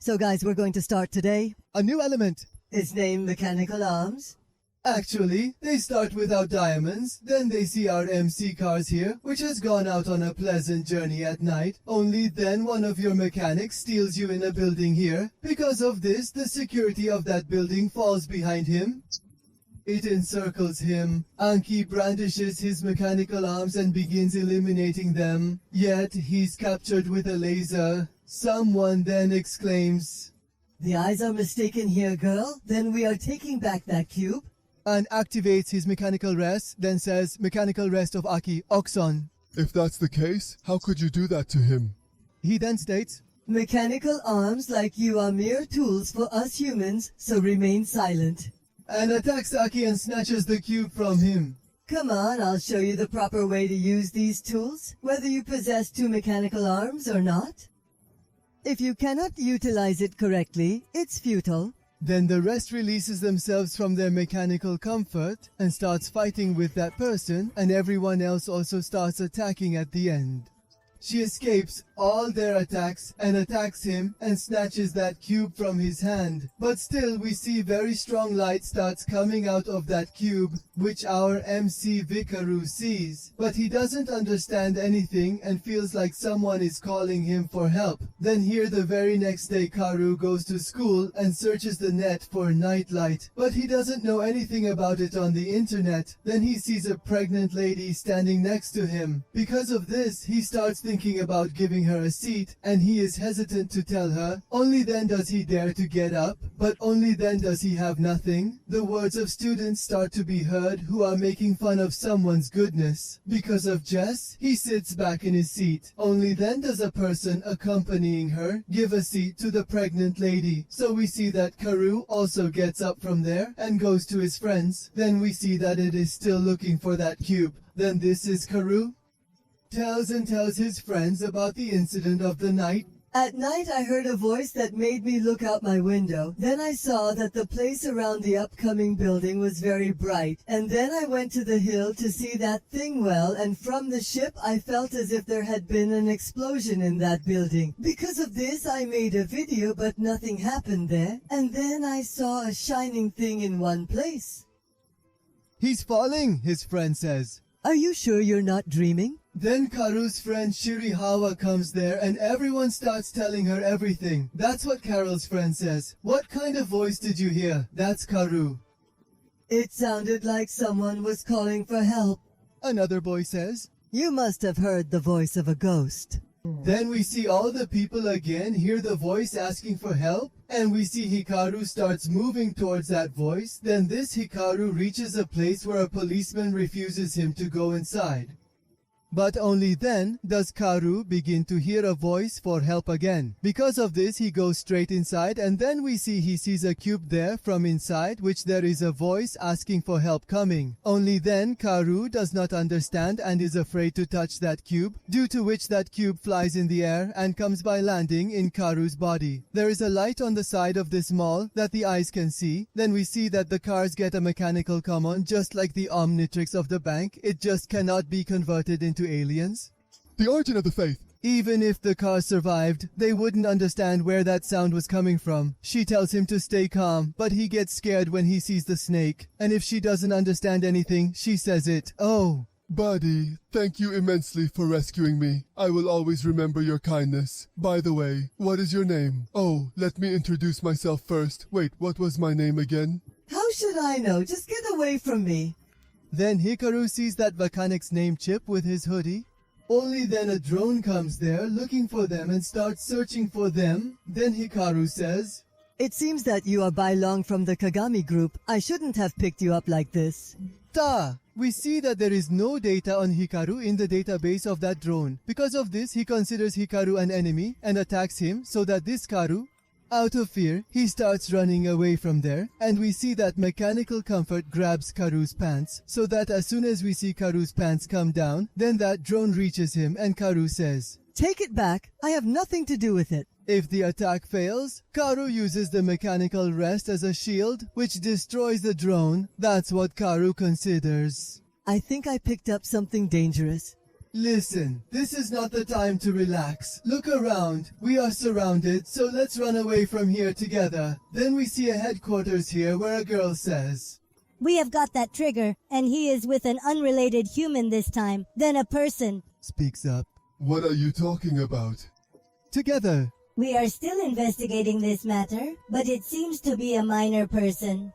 So guys, we're going to start today. A new element. It's named Mechanical Arms. Actually, they start without diamonds, then they see our MC cars here, which has gone out on a pleasant journey at night. Only then one of your mechanics steals you in a building here. Because of this, the security of that building falls behind him. It encircles him. Anki brandishes his mechanical arms and begins eliminating them. Yet, he's captured with a laser. Someone then exclaims, "The eyes are mistaken here, girl. Then we are taking back that cube." And activates his mechanical rest, then says, "Mechanical rest of Aki, Oxon." If that's the case, how could you do that to him? He then states, "Mechanical arms like you are mere tools for us humans, so remain silent." and attacks Aki and snatches the cube from him. Come on, I'll show you the proper way to use these tools, whether you possess 2 mechanical arms or not. If you cannot utilize it correctly, it's futile. Then the rest releases themselves from their mechanical comfort and starts fighting with that person, and everyone else also starts attacking at the end. She escapes all their attacks and attacks him and snatches that cube from his hand. But still we see very strong light starts coming out of that cube, which our MC Vikaru sees. But he doesn't understand anything and feels like someone is calling him for help. Then here the very next day Karu goes to school and searches the net for nightlight. But he doesn't know anything about it on the internet. Then he sees a pregnant lady standing next to him. Because of this, he starts thinking about giving her a seat, and he is hesitant to tell her. Only then does he dare to get up, but only then does he have nothing. The words of students start to be heard who are making fun of someone's goodness. Because of Jess, he sits back in his seat. Only then does a person accompanying her give a seat to the pregnant lady. So we see that Karu also gets up from there and goes to his friends. Then we see that it is still looking for that cube. Then this is Karu. Tells his friends about the incident of the night. At night I heard a voice that made me look out my window. Then I saw that the place around the upcoming building was very bright. And then I went to the hill to see that thing well, and from the ship I felt as if there had been an explosion in that building. Because of this I made a video, but nothing happened there. And then I saw a shining thing in one place. He's falling, his friend says. Are you sure you're not dreaming? Then Karu's friend Shirihawa comes there and everyone starts telling her everything. That's what Carol's friend says. What kind of voice did you hear? That's Karu. It sounded like someone was calling for help. Another boy says, You must have heard the voice of a ghost. Then we see all the people again hear the voice asking for help, and we see Hikaru starts moving towards that voice. Then this Hikaru reaches a place where a policeman refuses him to go inside. But only then does Karu begin to hear a voice for help again. Because of this, he goes straight inside, and then we see he sees a cube there from inside, which there is a voice asking for help coming. Only then Karu does not understand and is afraid to touch that cube, due to which that cube flies in the air and comes by landing in Karu's body. There is a light on the side of this mall that the eyes can see. Then we see that the cars get a mechanical command, just like the Omnitrix of the bank. It just cannot be converted into aliens. The origin of the faith. Even if the cars survived, they wouldn't understand where that sound was coming from. She tells him to stay calm, but he gets scared when he sees the snake. And if she doesn't understand anything, she says it. Oh. Buddy, thank you immensely for rescuing me. I will always remember your kindness. By the way, what is your name? Oh, let me introduce myself first. Wait, what was my name again? How should I know? Just get away from me. Then Hikaru sees that mechanic's name chip with his hoodie. Only then a drone comes there looking for them and starts searching for them. Then Hikaru says, It seems that you are by long from the Kagami group. I shouldn't have picked you up like this. Ta! We see that there is no data on Hikaru in the database of that drone. Because of this, he considers Hikaru an enemy and attacks him, so that this Karu, out of fear, he starts running away from there, and we see that mechanical comfort grabs Karu's pants, so that as soon as we see Karu's pants come down, then that drone reaches him and Karu says, Take it back. I have nothing to do with it. If the attack fails, Karu uses the mechanical rest as a shield, which destroys the drone. That's what Karu considers. I think I picked up something dangerous. Listen, this is not the time to relax. Look around. We are surrounded, so let's run away from here together. Then we see a headquarters here where a girl says, We have got that trigger, and he is with an unrelated human this time, then a person. speaks up. What are you talking about? Together. We are still investigating this matter, but it seems to be a minor person.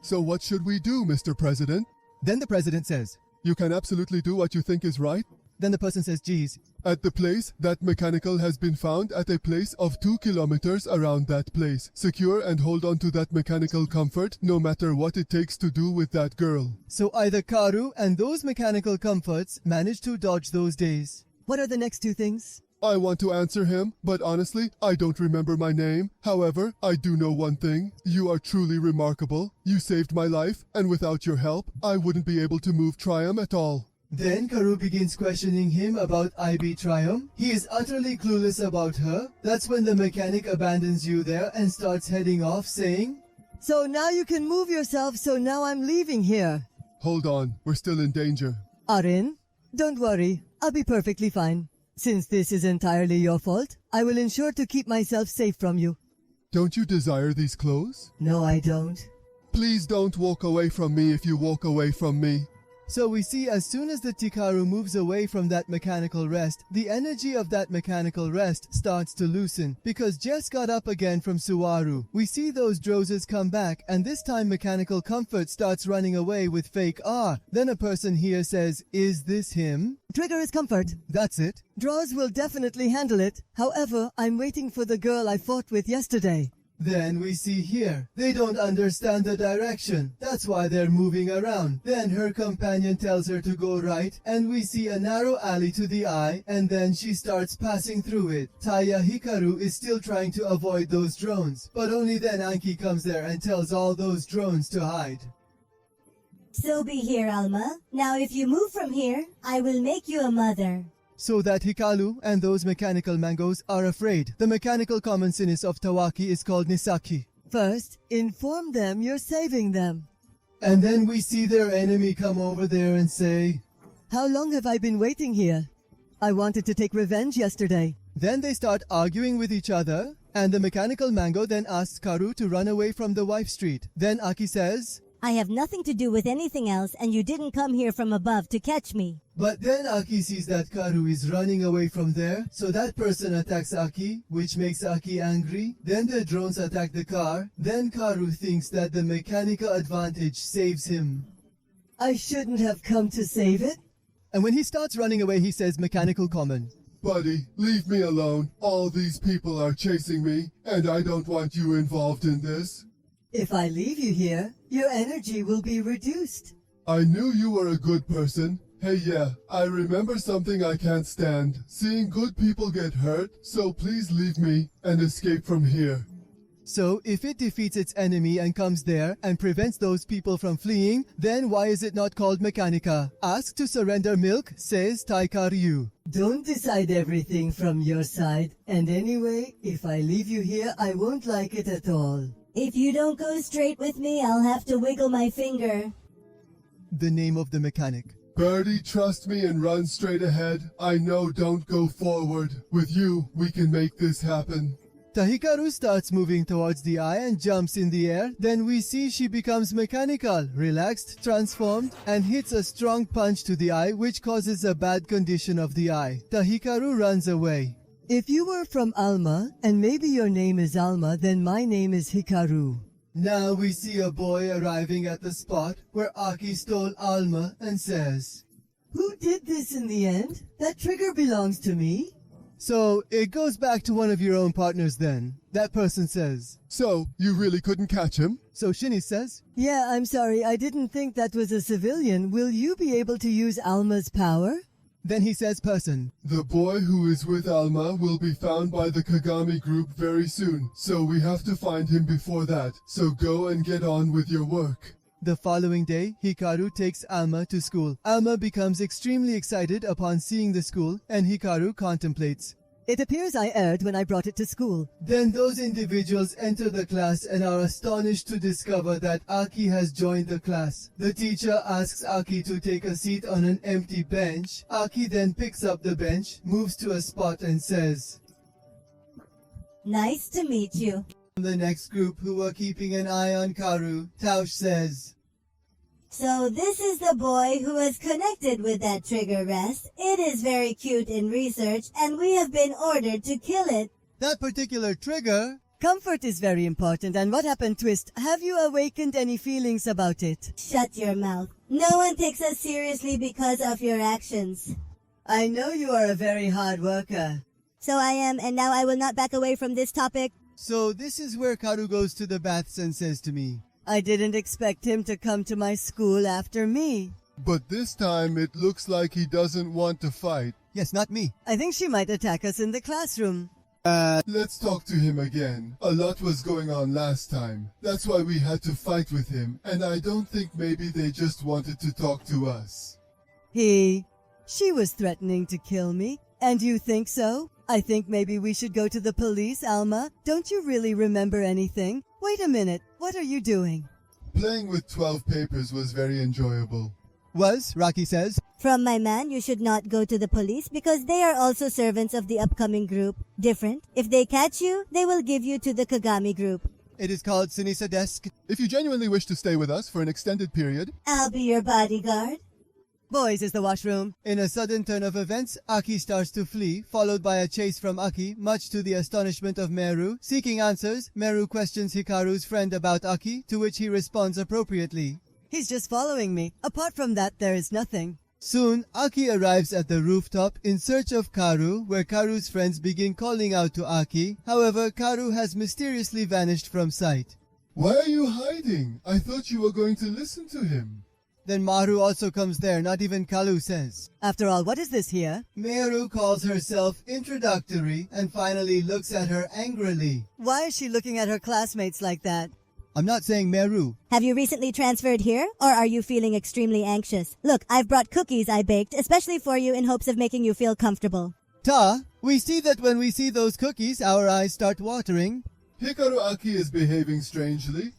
So what should we do, Mr. President? Then the president says. You can absolutely do what you think is right. Then the person says, geez. At the place, that mechanical has been found at a place of 2 kilometers around that place. Secure and hold on to that mechanical comfort, no matter what it takes to do with that girl. So either Karu and those mechanical comforts managed to dodge those days. What are the next two things? I want to answer him, but honestly, I don't remember my name. However, I do know one thing. You are truly remarkable. You saved my life, and without your help, I wouldn't be able to move Triumph at all. Then Karu begins questioning him about IB Triumph. He is utterly clueless about her. That's when the mechanic abandons you there and starts heading off saying, So now you can move yourself, so now I'm leaving here. Hold on, we're still in danger. Arin, don't worry, I'll be perfectly fine. Since this is entirely your fault, I will ensure to keep myself safe from you. Don't you desire these clothes? No, I don't. Please don't walk away from me if you walk away from me. So we see as soon as the Tikaru moves away from that mechanical rest, the energy of that mechanical rest starts to loosen because Jess got up again from Suwaru. We see those Drozes come back and this time mechanical comfort starts running away with fake R. Then a person here says, is this him? Trigger is comfort. That's it. Draws will definitely handle it. However, I'm waiting for the girl I fought with yesterday. Then we see here, they don't understand the direction. That's why they're moving around. Then her companion tells her to go right, and we see a narrow alley to the eye, and then she starts passing through it. Taya Hikaru is still trying to avoid those drones, but only then Anki comes there and tells all those drones to hide. So be here, Alma. Now if you move from here, I will make you a mother. So that Hikaru and those mechanical mangoes are afraid. The mechanical common sinis of Tawaki is called Nisaki. First, inform them you're saving them. And then we see their enemy come over there and say, How long have I been waiting here? I wanted to take revenge yesterday. Then they start arguing with each other, and the mechanical mango then asks Karu to run away from the wife street. Then Aki says, I have nothing to do with anything else, and you didn't come here from above to catch me. But then Aki sees that Karu is running away from there, so that person attacks Aki, which makes Aki angry. Then the drones attack the car. Then Karu thinks that the mechanical advantage saves him. I shouldn't have come to save it. and when he starts running away he says mechanical common. Buddy, leave me alone. All these people are chasing me, and I don't want you involved in this. If I leave you here, your energy will be reduced. I knew you were a good person. Hey, yeah, I remember something I can't stand. Seeing good people get hurt, so please leave me and escape from here. So, if it defeats its enemy and comes there and prevents those people from fleeing, then why is it not called Mechanica? Ask to surrender milk, says Taikaryu. Don't decide everything from your side. And anyway, if I leave you here, I won't like it at all. If you don't go straight with me, I'll have to wiggle my finger. The name of the mechanic. Birdie, trust me and run straight ahead. I know don't go forward. With you, we can make this happen. Tahikaru starts moving towards the eye and jumps in the air. Then we see she becomes mechanical, relaxed, transformed, and hits a strong punch to the eye, which causes a bad condition of the eye. Tahikaru runs away. If you were from Alma, and maybe your name is Alma, then my name is Hikaru. Now we see a boy arriving at the spot where Aki stole Alma and says, Who did this in the end? That trigger belongs to me. So, it goes back to one of your own partners then. That person says. So, you really couldn't catch him? So Shinny says, Yeah, I'm sorry, I didn't think that was a civilian. Will you be able to use Alma's power? Then he says person. The boy who is with Alma will be found by the Kagami group very soon, so we have to find him before that. So go and get on with your work. The following day, Hikaru takes Alma to school. Alma becomes extremely excited upon seeing the school, and Hikaru contemplates. It appears I erred when I brought it to school. Then those individuals enter the class and are astonished to discover that Aki has joined the class. The teacher asks Aki to take a seat on an empty bench. Aki then picks up the bench, moves to a spot and says, Nice to meet you. The next group who were keeping an eye on Karu, Tausch says, So this is the boy who was connected with that trigger rest. It is very cute in research, and we have been ordered to kill it. that particular trigger? Comfort is very important, and what happened, Twist? Have you awakened any feelings about it? Shut your mouth. No one takes us seriously because of your actions. I know you are a very hard worker. So I am, and now I will not back away from this topic. So this is where Karu goes to the baths and says to me, I didn't expect him to come to my school after me. But this time it looks like he doesn't want to fight. yes, not me. I think she might attack us in the classroom. Let's talk to him again. A lot was going on last time. That's why we had to fight with him, and I don't think maybe they just wanted to talk to us. She was threatening to kill me. And you think so? I think maybe we should go to the police, Alma. Don't you really remember anything? Wait a minute. What are you doing? Playing with 12 papers was very enjoyable. Rocky says. From my man, you should not go to the police because they are also servants of the upcoming group. Different. If they catch you, they will give you to the Kagami group. It is called Sunisa Desk. If you genuinely wish to stay with us for an extended period, I'll be your bodyguard. Boys, is the washroom. In a sudden turn of events, Aki starts to flee, followed by a chase from Aki, much to the astonishment of Meru. Seeking answers, Meru questions Hikaru's friend about Aki, to which he responds appropriately. He's just following me. Apart from that, there is nothing. Soon, Aki arrives at the rooftop in search of Karu, where Karu's friends begin calling out to Aki. However, Karu has mysteriously vanished from sight. why are you hiding? I thought you were going to listen to him. Then Maru also comes there, not even Kalu says. After all, what is this here? Meru calls herself introductory and finally looks at her angrily. Why is she looking at her classmates like that? I'm not saying Meru. Have you recently transferred here, or are you feeling extremely anxious? Look, I've brought cookies I baked, especially for you in hopes of making you feel comfortable. We see that when we see those cookies, our eyes start watering. Hikaru Aki is behaving strangely.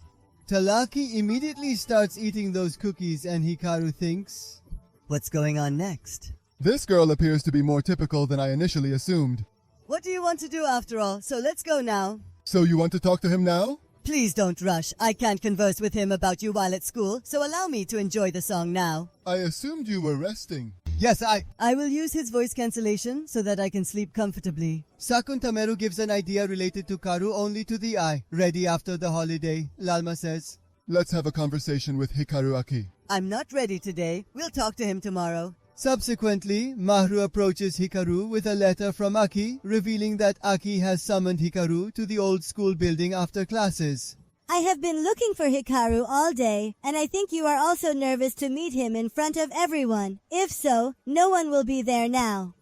Talaki immediately starts eating those cookies and Hikaru thinks, What's going on next? This girl appears to be more typical than I initially assumed. What do you want to do after all? So let's go now. So you want to talk to him now? Please don't rush. I can't converse with him about you while at school, so allow me to enjoy the song now. I assumed you were resting. Yes, I will use his voice cancellation so that I can sleep comfortably. Sakun Tameru gives an idea related to Karu only to the eye. Ready after the holiday, Lalma says. Let's have a conversation with Hikaru Aki. I'm not ready today. We'll talk to him tomorrow. Subsequently, Mahru approaches Hikaru with a letter from Aki, revealing that Aki has summoned Hikaru to the old school building after classes. I have been looking for Hikaru all day, and I think you are also nervous to meet him in front of everyone. If so, no one will be there now.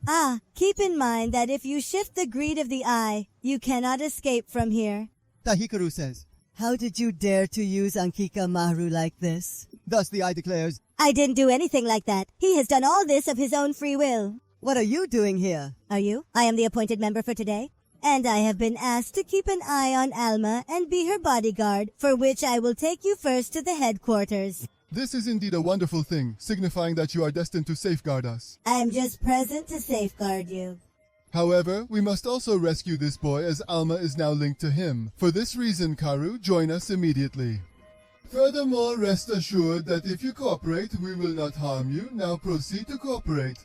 Keep in mind that if you shift the greed of the eye, you cannot escape from here. Hikaru says. How did you dare to use Ankika Mahru like this? Thus the eye declares, I didn't do anything like that. He has done all this of his own free will. What are you doing here? Are you? I am the appointed member for today. And I have been asked to keep an eye on Alma and be her bodyguard, for which I will take you first to the headquarters. This is indeed a wonderful thing, signifying that you are destined to safeguard us. I am just present to safeguard you. However, we must also rescue this boy as Alma is now linked to him. For this reason, Karu, join us immediately. Furthermore, rest assured that if you cooperate, we will not harm you. Now proceed to cooperate.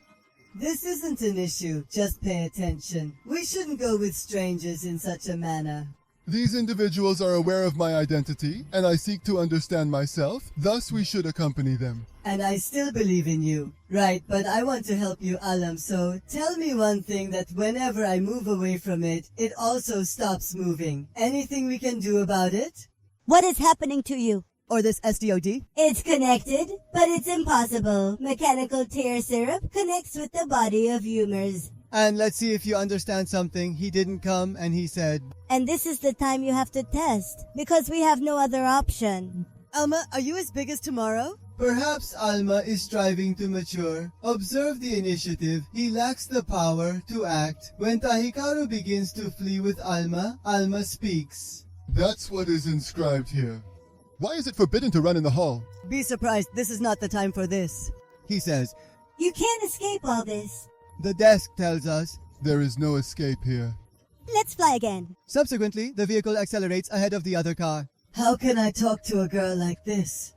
This isn't an issue. Just pay attention. We shouldn't go with strangers in such a manner. These individuals are aware of my identity, and I seek to understand myself. Thus, we should accompany them. And I still believe in you. Right, but I want to help you, Alam, so tell me one thing that whenever I move away from it, it also stops moving. Anything we can do about it? What is happening to you? Or this SDOD? It's connected, but it's impossible. Mechanical tear syrup connects with the body of humors. and let's see if you understand something. He didn't come and he said, And this is the time you have to test, because we have no other option. Alma, are you as big as tomorrow? Perhaps Alma is striving to mature. Observe the initiative. He lacks the power to act. When Hikaru begins to flee with Alma, Alma speaks. That's what is inscribed here. Why is it forbidden to run in the hall? Be surprised, this is not the time for this. He says, You can't escape all this. the desk tells us. There is no escape here. Let's fly again. Subsequently, the vehicle accelerates ahead of the other car. How can I talk to a girl like this?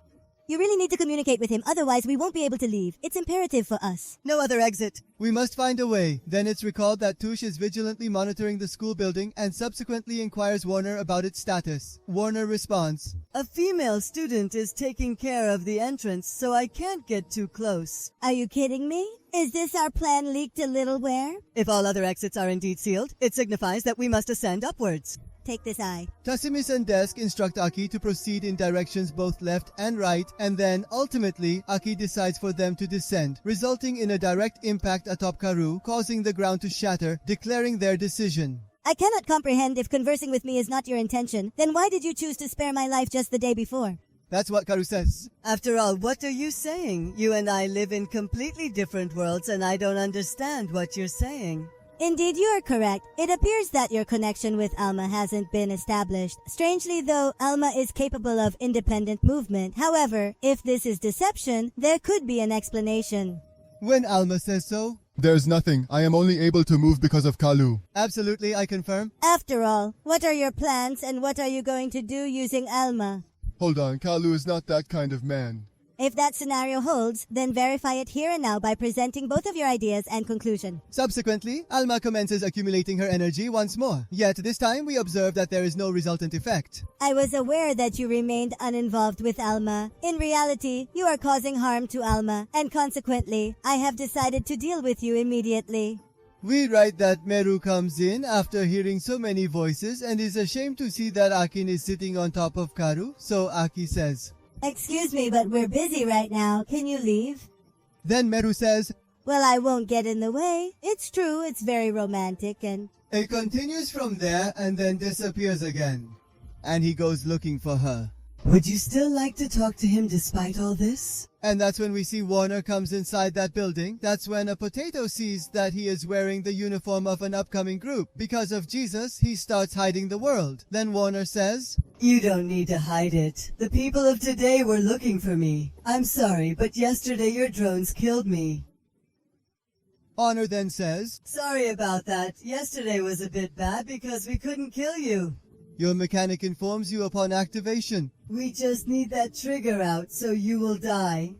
You really need to communicate with him, otherwise we won't be able to leave. It's imperative for us. No other exit. We must find a way. Then it's recalled that Tush is vigilantly monitoring the school building and subsequently inquires Warner about its status. Warner responds, A female student is taking care of the entrance, so I can't get too close. Are you kidding me? Is this our plan leaked a little where? If all other exits are indeed sealed, it signifies that we must ascend upwards. Take this eye. Tasimis and Desk instruct Aki to proceed in directions both left and right, and then, ultimately, Aki decides for them to descend, resulting in a direct impact atop Karu, causing the ground to shatter, declaring their decision. I cannot comprehend if conversing with me is not your intention, then why did you choose to spare my life just the day before? That's what Karu says. After all, what are you saying? You and I live in completely different worlds, and I don't understand what you're saying. Indeed, you are correct. It appears that your connection with Alma hasn't been established. Strangely though, Alma is capable of independent movement. However, if this is deception, there could be an explanation. When Alma says so, There's nothing. I am only able to move because of Kalu. absolutely, I confirm. After all, what are your plans and what are you going to do using Alma? Hold on, Kalu is not that kind of man. If that scenario holds, then verify it here and now by presenting both of your ideas and conclusion. Subsequently, Alma commences accumulating her energy once more. Yet this time we observe that there is no resultant effect. I was aware that you remained uninvolved with Alma. In reality, you are causing harm to Alma, and consequently, I have decided to deal with you immediately. We write that Meru comes in after hearing so many voices and is ashamed to see that Akin is sitting on top of Karu, so Aki says, Excuse me, but we're busy right now. Can you leave? Then Meru says, Well, I won't get in the way. It's true, it's very romantic and... it continues from there and then disappears again. And he goes looking for her. Would you still like to talk to him despite all this? And that's when we see Warner comes inside that building. That's when a potato sees that he is wearing the uniform of an upcoming group. Because of Jesus, he starts hiding the world. Then Warner says, You don't need to hide it. The people of today were looking for me. I'm sorry, but yesterday your drones killed me. Honor then says, Sorry about that. Yesterday was a bit bad because we couldn't kill you. your mechanic informs you upon activation. We just need that trigger out so you will die.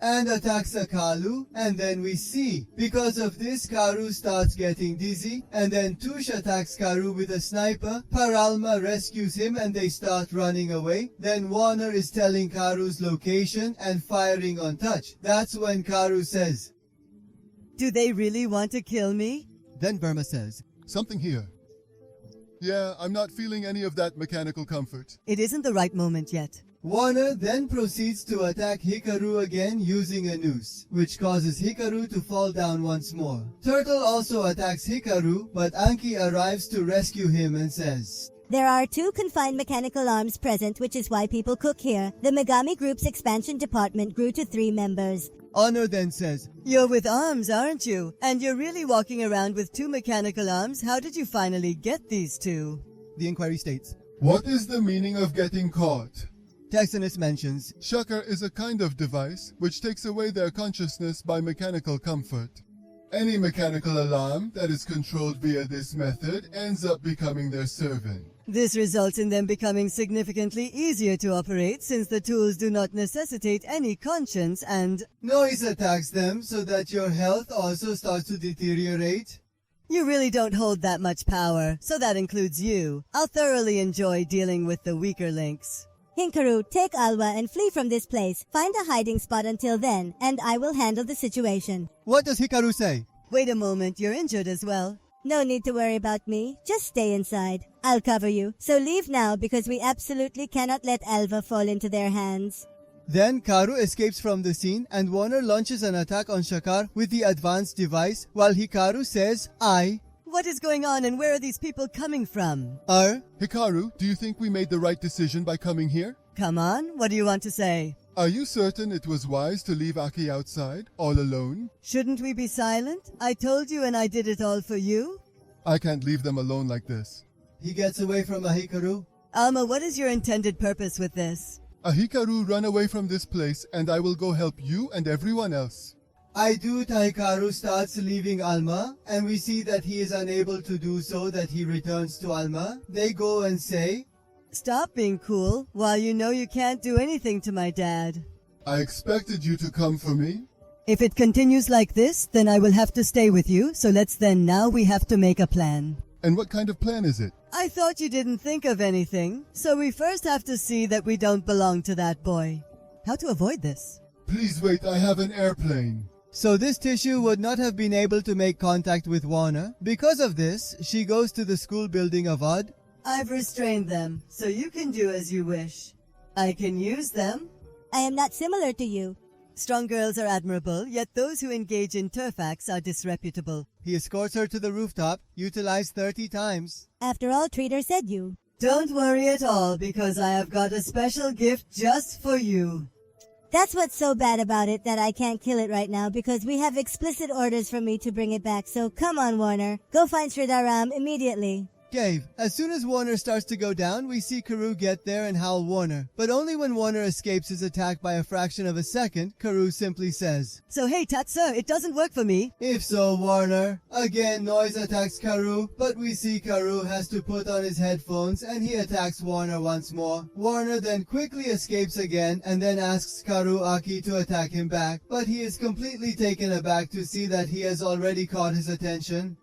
And attacks Akalu, and then we see. Because of this, Karu starts getting dizzy, and then Tush attacks Karu with a sniper. Paralma rescues him and they start running away. Then Warner is telling Karu's location and firing on touch. That's when Karu says, Do they really want to kill me? Then Verma says, Something here. Yeah, I'm not feeling any of that mechanical comfort. It isn't the right moment yet. Warner then proceeds to attack Hikaru again using a noose, which causes Hikaru to fall down once more. Turtle also attacks Hikaru, but Anki arrives to rescue him and says, There are 2 confined mechanical arms present, which is why people cook here. The Megami Group's expansion department grew to 3 members. Honor then says, You're with arms, aren't you? And you're really walking around with 2 mechanical arms? How did you finally get these 2? The inquiry states, What is the meaning of getting caught? Texanus mentions, Shakar is a kind of device which takes away their consciousness by mechanical comfort. Any mechanical alarm that is controlled via this method ends up becoming their servant. This results in them becoming significantly easier to operate since the tools do not necessitate any conscience and... Noise attacks them so that your health also starts to deteriorate. You really don't hold that much power, so that includes you. I'll thoroughly enjoy dealing with the weaker links. Hikaru, take Alwa and flee from this place. Find a hiding spot until then, and I will handle the situation. What does Hikaru say? Wait a moment, you're injured as well. No need to worry about me. Just stay inside. I'll cover you. So leave now because we absolutely cannot let Alva fall into their hands. Then Karu escapes from the scene and Warner launches an attack on Shakar with the advanced device while Hikaru says, What is going on and where are these people coming from? Hikaru, do you think we made the right decision by coming here? Come on, what do you want to say? Are you certain it was wise to leave Aki outside, all alone? Shouldn't we be silent? I told you and I did it all for you. I can't leave them alone like this. He gets away from Hikaru. Alma, what is your intended purpose with this? Hikaru, run away from this place and I will go help you and everyone else. Hikaru starts leaving Alma, and we see that he is unable to do so, that he returns to Alma. They go and say, Stop being cool, while you know you can't do anything to my dad. I expected you to come for me. If it continues like this, then I will have to stay with you, so now we have to make a plan. And what kind of plan is it? I thought you didn't think of anything, so we first have to see that we don't belong to that boy. How to avoid this? Please wait, I have an airplane. So this tissue would not have been able to make contact with Warner. Because of this, she goes to the school building of Odd. I've restrained them, so you can do as you wish. I can use them. I am not similar to you. Strong girls are admirable, yet those who engage in turf acts are disreputable. He escorts her to the rooftop, utilized 30 times. After all, Treater said you. Don't worry at all, because I have got a special gift just for you. That's what's so bad about it, that I can't kill it right now because we have explicit orders from me to bring it back. So come on, Warner. Go find Sridaram immediately. Cave. As soon as Warner starts to go down, we see Karu get there and howl Warner. But only when Warner escapes his attack by a fraction of a second, Karu simply says, So hey Tatsu, it doesn't work for me. If so, Warner. Again, Noise attacks Karu, but we see Karu has to put on his headphones and he attacks Warner once more. Warner then quickly escapes again and then asks Karu Aki to attack him back, but he is completely taken aback to see that he has already caught his attention.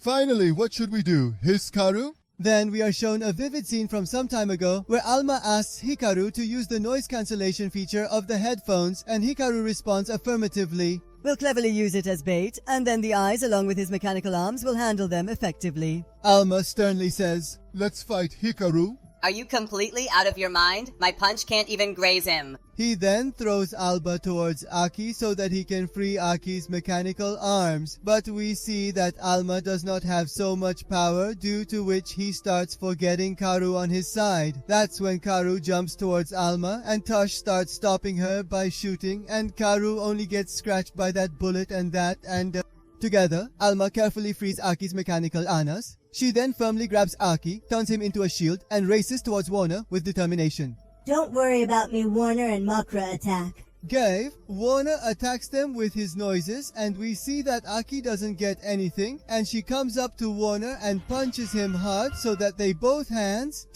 Finally, what should we do? Hiss Karu? Then we are shown a vivid scene from some time ago where Alma asks Hikaru to use the noise cancellation feature of the headphones and Hikaru responds affirmatively. We'll cleverly use it as bait, and then the eyes along with his mechanical arms will handle them effectively. Alma sternly says, Let's fight Hikaru. Are you completely out of your mind? My punch can't even graze him. He then throws Alba towards Aki so that he can free Aki's mechanical arms, but we see that Alma does not have so much power, due to which he starts forgetting Karu on his side. That's when Karu jumps towards Alma and Tosh starts stopping her by shooting, and Karu only gets scratched by that bullet and Together, Alma carefully frees Aki's mechanical anas. She then firmly grabs Aki, turns him into a shield, and races towards Warner with determination. Don't worry about me, Warner and Makra attack. Gave, Warner attacks them with his noises, and we see that Aki doesn't get anything, and she comes up to Warner and punches him hard so that they both hands.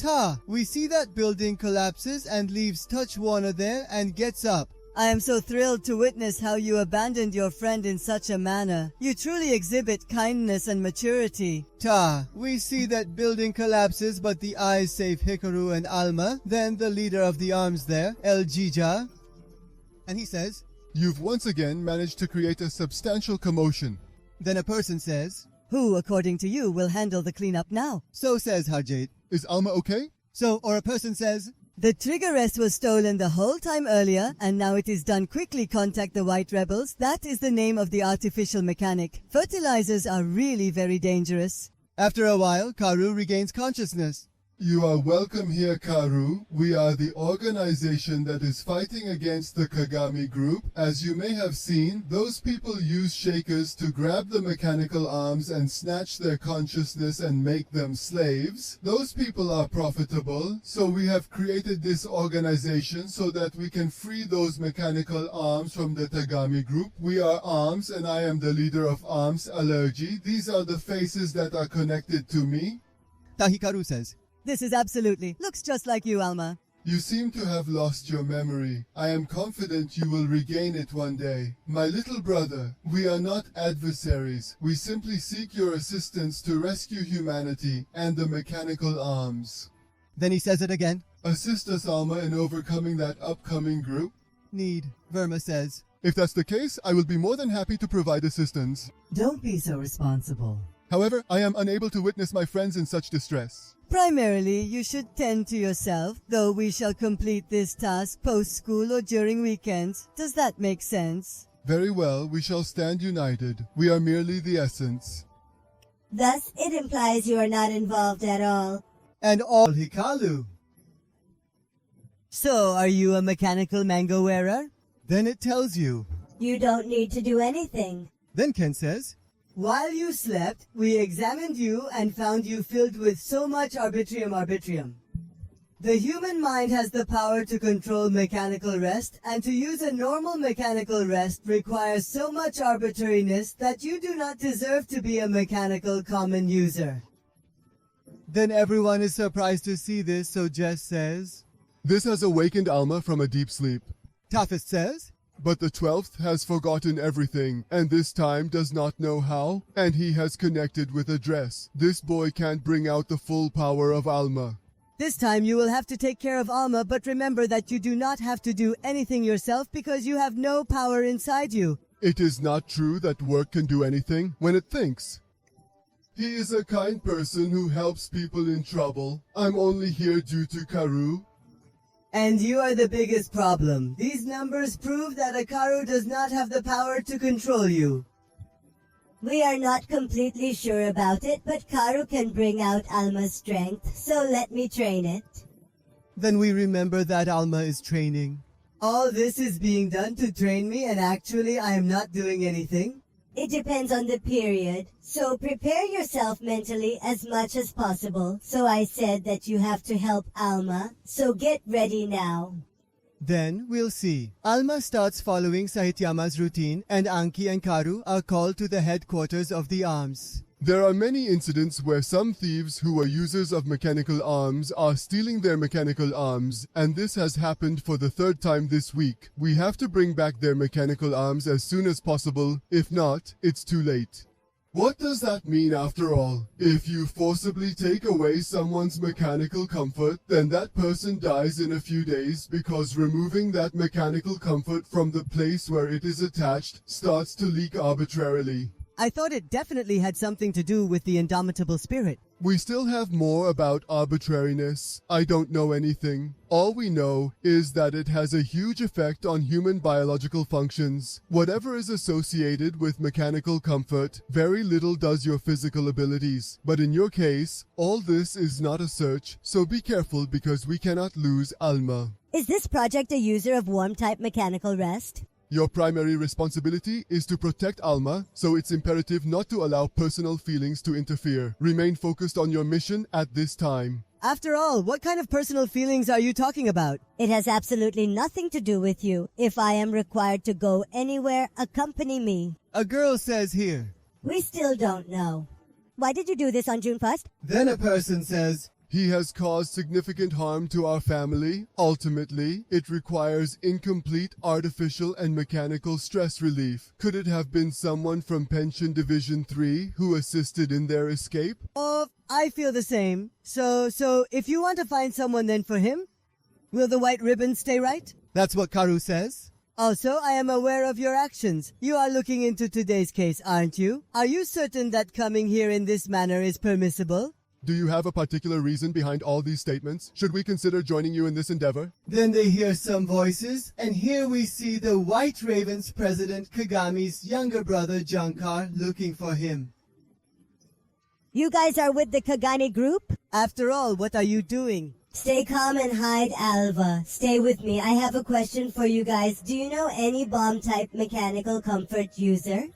We see that building collapses and leaves Touch Warner there and gets up. I am so thrilled to witness how you abandoned your friend in such a manner. You truly exhibit kindness and maturity. We see that building collapses, but the eyes save Hikaru and Alma. Then the leader of the arms there, El Jija, and he says, You've once again managed to create a substantial commotion. Then a person says, Who, according to you, will handle the cleanup now? So says Harjit. Is Alma okay? Or a person says, The trigger rest was stolen the whole time earlier, and now it is done. Quickly contact the White Rebels. That is the name of the artificial mechanic. Fertilizers are really very dangerous. After a while, Karu regains consciousness. You are welcome here, Karu. We are the organization that is fighting against the Kagami group. As you may have seen, those people use shakers to grab the mechanical arms and snatch their consciousness and make them slaves. Those people are profitable, so we have created this organization so that we can free those mechanical arms from the Kagami group. We are Arms, and I am the leader of Arms Allergy. These are the faces that are connected to me. Hikaru says, This is absolutely. Looks just like you, Alma. You seem to have lost your memory. I am confident you will regain it one day. My little brother, we are not adversaries. We simply seek your assistance to rescue humanity and the mechanical arms. Then he says it again. Assist us, Alma, in overcoming that upcoming group. Need, Verma says. If that's the case, I will be more than happy to provide assistance. Don't be so responsible. However, I am unable to witness my friends in such distress. Primarily, you should tend to yourself, though we shall complete this task post-school or during weekends. Does that make sense? Very well, we shall stand united. We are merely the essence. Thus, it implies you are not involved at all. And all Hikaru. So, are you a mechanical mango wearer? Then it tells you. You don't need to do anything. Then Ken says, While you slept, we examined you and found you filled with so much arbitrium. The human mind has the power to control mechanical rest, and to use a normal mechanical rest requires so much arbitrariness that you do not deserve to be a mechanical common user. Then everyone is surprised to see this, so Jess says, This has awakened Alma from a deep sleep. Tafis says, But the 12th has forgotten everything, and this time does not know how, and he has connected with a dress. This boy can't bring out the full power of Alma. This time you will have to take care of Alma, but remember that you do not have to do anything yourself because you have no power inside you. It is not true that work can do anything when it thinks. He is a kind person who helps people in trouble. I'm only here due to Karu. And you are the biggest problem. These numbers prove that Akaru does not have the power to control you. We are not completely sure about it, but Karu can bring out Alma's strength, so let me train it. Then we remember that Alma is training. All this is being done to train me, and actually I am not doing anything. It depends on the period, so prepare yourself mentally as much as possible. So I said that you have to help Alma, so get ready now. Then we'll see. Alma starts following Sahityama's routine, and Anki and Karu are called to the headquarters of the arms. There are many incidents where some thieves who are users of mechanical arms are stealing their mechanical arms, and this has happened for the 3rd time this week. We have to bring back their mechanical arms as soon as possible. If not, it's too late. What does that mean after all? If you forcibly take away someone's mechanical comfort, then that person dies in a few days because removing that mechanical comfort from the place where it is attached starts to leak arbitrarily. I thought it definitely had something to do with the indomitable spirit. We still have more about arbitrariness. I don't know anything. All we know is that it has a huge effect on human biological functions. Whatever is associated with mechanical comfort, very little does your physical abilities. But in your case, all this is not a search, so be careful because we cannot lose Alma. Is this project a user of warm-type mechanical rest? Your primary responsibility is to protect Alma, so it's imperative not to allow personal feelings to interfere. Remain focused on your mission at this time. After all, what kind of personal feelings are you talking about? It has absolutely nothing to do with you. If I am required to go anywhere, accompany me. A girl says here. We still don't know. Why did you do this on June 1st? Then a person says, He has caused significant harm to our family. Ultimately, it requires incomplete artificial and mechanical stress relief. Could it have been someone from Pension Division 3 who assisted in their escape? Oh, I feel the same. So if you want to find someone then for him, will the white ribbon stay right? That's what Karu says. Also, I am aware of your actions. You are looking into today's case, aren't you? Are you certain that coming here in this manner is permissible? Do you have a particular reason behind all these statements? Should we consider joining you in this endeavor? Then they hear some voices, and here we see the White Ravens President Kagami's younger brother Jankar looking for him. You guys are with the Kagani group? After all, what are you doing? Stay calm and hide, Alva. Stay with me. I have a question for you guys. Do you know any bomb-type mechanical comfort user?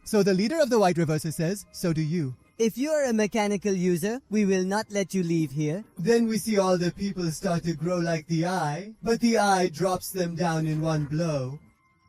So the leader of the White Reverser says, so do you. If you are a mechanical user, we will not let you leave here. Then we see all the people start to grow like the eye, but the eye drops them down in one blow.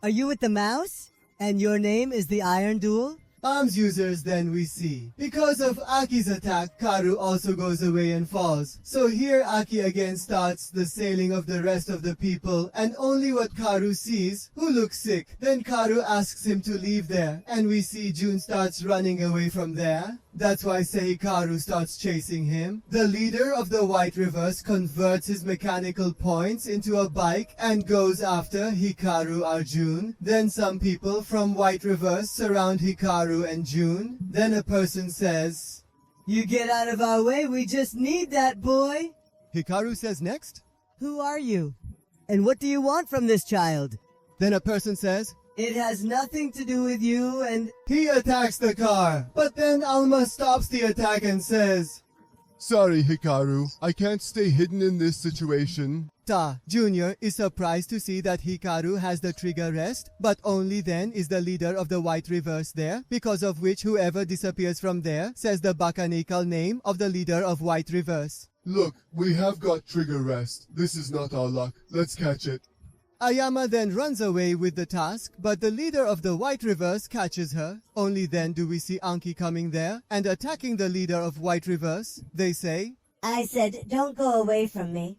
Are you with the mouse? And your name is the Iron Duel? Arms users then we see. Because of Aki's attack, Karu also goes away and falls. So here Aki again starts the sailing of the rest of the people, and only what Karu sees, who looks sick. Then Karu asks him to leave there, and we see June starts running away from there. That's why Seikaru starts chasing him. The leader of the White Reverse converts his mechanical points into a bike and goes after Hikaru Arjun. Then some people from White Reverse surround Hikaru and June. Then a person says, You get out of our way, we just need that boy. Hikaru says next. Who are you? And what do you want from this child? Then a person says, It has nothing to do with you and... he attacks the car. But then Alma stops the attack and says, Sorry, Hikaru. I can't stay hidden in this situation. Ta Jr. is surprised to see that Hikaru has the trigger rest, but only then is the leader of the White Reverse there, because of which whoever disappears from there says the botanical name of the leader of White Reverse. Look, we have got trigger rest. This is not our luck. Let's catch it. Ayama then runs away with the task, but the leader of the White Reverse catches her. Only then do we see Anki coming there and attacking the leader of White Reverse. They say, I said, don't go away from me.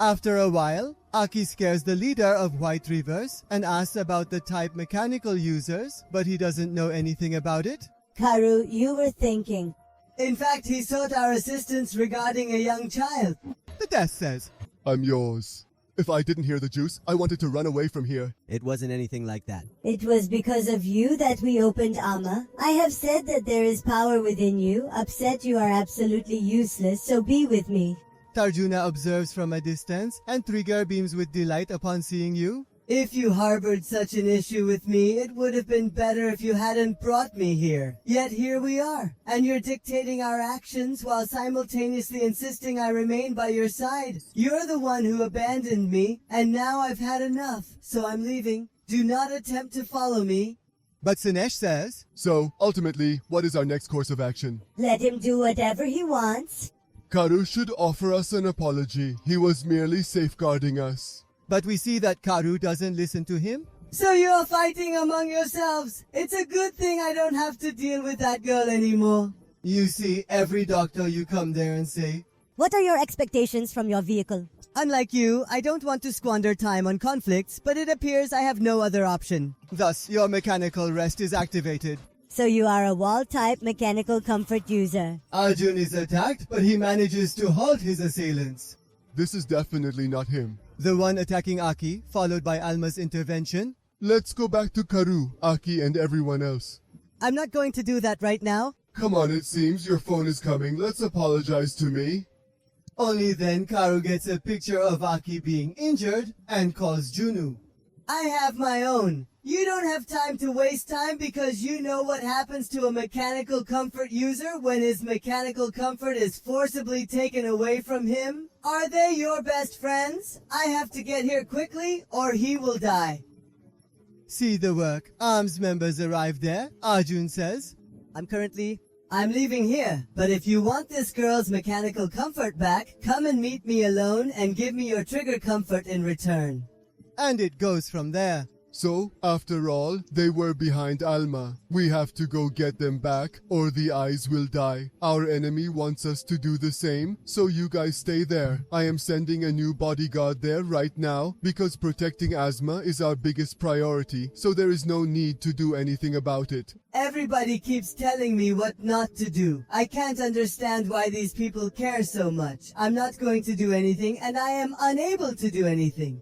After a while, Aki scares the leader of White Reverse and asks about the type mechanical users, but he doesn't know anything about it. Karu, you were thinking. In fact, he sought our assistance regarding a young child. The death says, I'm yours. If I didn't hear the juice, I wanted to run away from here. It wasn't anything like that. It was because of you that we opened Amma. I have said that there is power within you. Upset you are absolutely useless, so be with me. Tarjuna observes from a distance and Trigger beams with delight upon seeing you. If you harbored such an issue with me, it would have been better if you hadn't brought me here. Yet here we are, and you're dictating our actions while simultaneously insisting I remain by your side. You're the one who abandoned me, and now I've had enough, so I'm leaving. Do not attempt to follow me. But Sinesh says, So, ultimately, what is our next course of action? Let him do whatever he wants. Karu should offer us an apology. He was merely safeguarding us. but we see that Karu doesn't listen to him. So you're fighting among yourselves. It's a good thing I don't have to deal with that girl anymore. You see, every doctor you come there and say, What are your expectations from your vehicle? Unlike you, I don't want to squander time on conflicts, but it appears I have no other option. thus your mechanical rest is activated. So you are a wall-type mechanical comfort user. Arjun is attacked, but he manages to halt his assailants. This is definitely not him. The one attacking Aki, followed by Alma's intervention. Let's go back to Karu, Aki, and everyone else. I'm not going to do that right now. Come on, it seems your phone is coming. Let's apologize to me. Only then Karu gets a picture of Aki being injured and calls Junu. I have my own. You don't have time to waste time because you know what happens to a mechanical comfort user when his mechanical comfort is forcibly taken away from him? Are they your best friends? I have to get here quickly or he will die. See the work. Arms members arrive there. Arjun says, I'm leaving here, but if you want this girl's mechanical comfort back, come and meet me alone and give me your trigger comfort in return. and it goes from there. So, after all, they were behind Alma. We have to go get them back, or the eyes will die. Our enemy wants us to do the same, so you guys stay there. I am sending a new bodyguard there right now, because protecting Asma is our biggest priority, so there is no need to do anything about it. Everybody keeps telling me what not to do. I can't understand why these people care so much. I'm not going to do anything, and I am unable to do anything.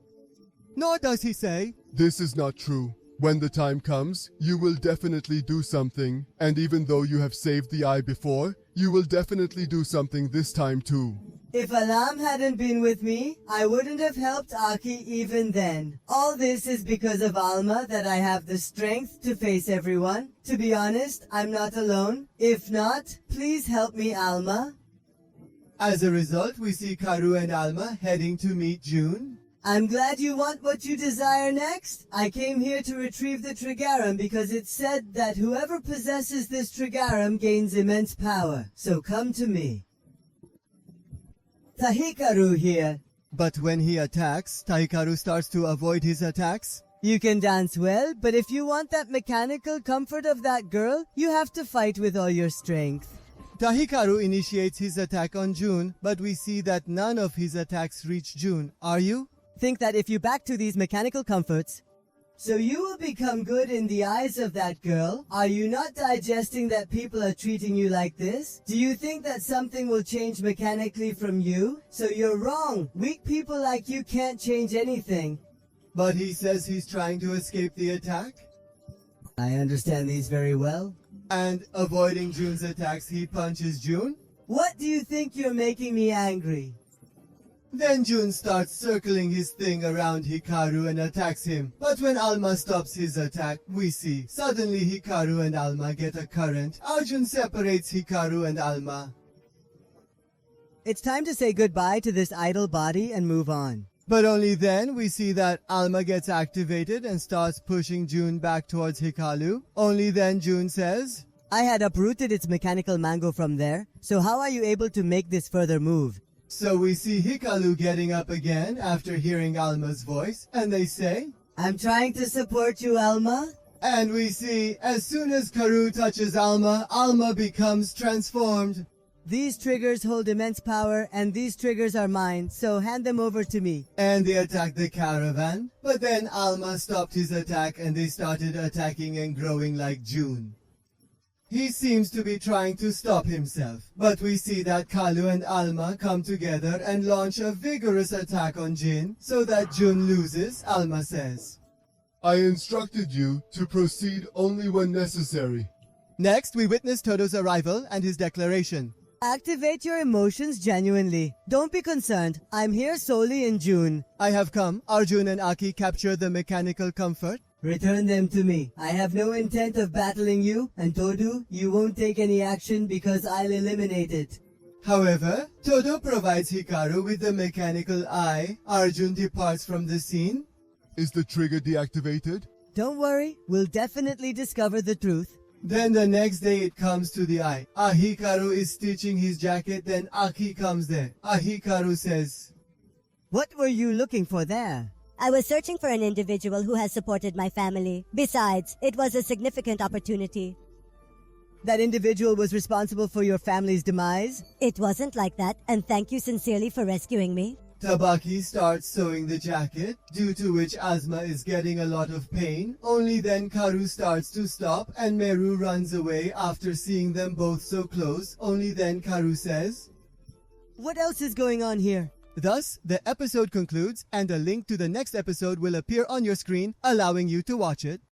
Nor does he say, This is not true. When the time comes, you will definitely do something, and even though you have saved the eye before, you will definitely do something this time too. If Alam hadn't been with me, I wouldn't have helped Aki even then. All this is because of Alma that I have the strength to face everyone. To be honest, I'm not alone. If not, please help me, Alma. As a result, we see Karu and Alma heading to meet June. I'm glad you want what you desire next. I came here to retrieve the Trigarum because it's said that whoever possesses this Trigarum gains immense power. So come to me. Tahikaru here. But when he attacks, Taikaru starts to avoid his attacks. You can dance well, but if you want that mechanical comfort of that girl, you have to fight with all your strength. Tahikaru initiates his attack on June, but we see that none of his attacks reach June. Are you? Think that if you back to these mechanical comforts, so you will become good in the eyes of that girl? Are you not digesting that people are treating you like this? Do you think that something will change mechanically from you? So you're wrong. Weak people like you can't change anything. But he says he's trying to escape the attack. I understand these very well. And avoiding June's attacks, he punches June. What do you think you're making me angry? Then June starts circling his thing around Hikaru and attacks him. But when Alma stops his attack, we see suddenly Hikaru and Alma get a current. Arjun separates Hikaru and Alma. It's time to say goodbye to this idle body and move on. But only then we see that Alma gets activated and starts pushing June back towards Hikaru. Only then June says, I had uprooted its mechanical mango from there, so how are you able to make this further move? So we see Hikaru getting up again after hearing Alma's voice, and they say, I'm trying to support you, Alma. and we see as soon as Karu touches Alma, Alma becomes transformed. These triggers hold immense power, and these triggers are mine, so hand them over to me. And they attacked the caravan. But then Alma stopped his attack and they started attacking and growing like June. He seems to be trying to stop himself. But we see that Kalu and Alma come together and launch a vigorous attack on Jin, so that June loses, Alma says. I instructed you to proceed only when necessary. Next, we witness Todo's arrival and his declaration. Activate your emotions genuinely. Don't be concerned. I'm here solely in June. I have come. Arjun and Aki capture the mechanical comfort. Return them to me. I have no intent of battling you, and Todu, you won't take any action because I'll eliminate it. However, Todo provides Hikaru with the mechanical eye. Arjun departs from the scene. Is the trigger deactivated? Don't worry, we'll definitely discover the truth. Then the next day it comes to the eye. Hikaru is stitching his jacket, then Aki comes there. Hikaru says, What were you looking for there? I was searching for an individual who has supported my family. Besides, it was a significant opportunity. That individual was responsible for your family's demise? It wasn't like that, and thank you sincerely for rescuing me. Tabaki starts sewing the jacket, due to which Asma is getting a lot of pain. Only then Karu starts to stop and Meru runs away after seeing them both so close. Only then Karu says, What else is going on here? Thus, the episode concludes and a link to the next episode will appear on your screen, allowing you to watch it.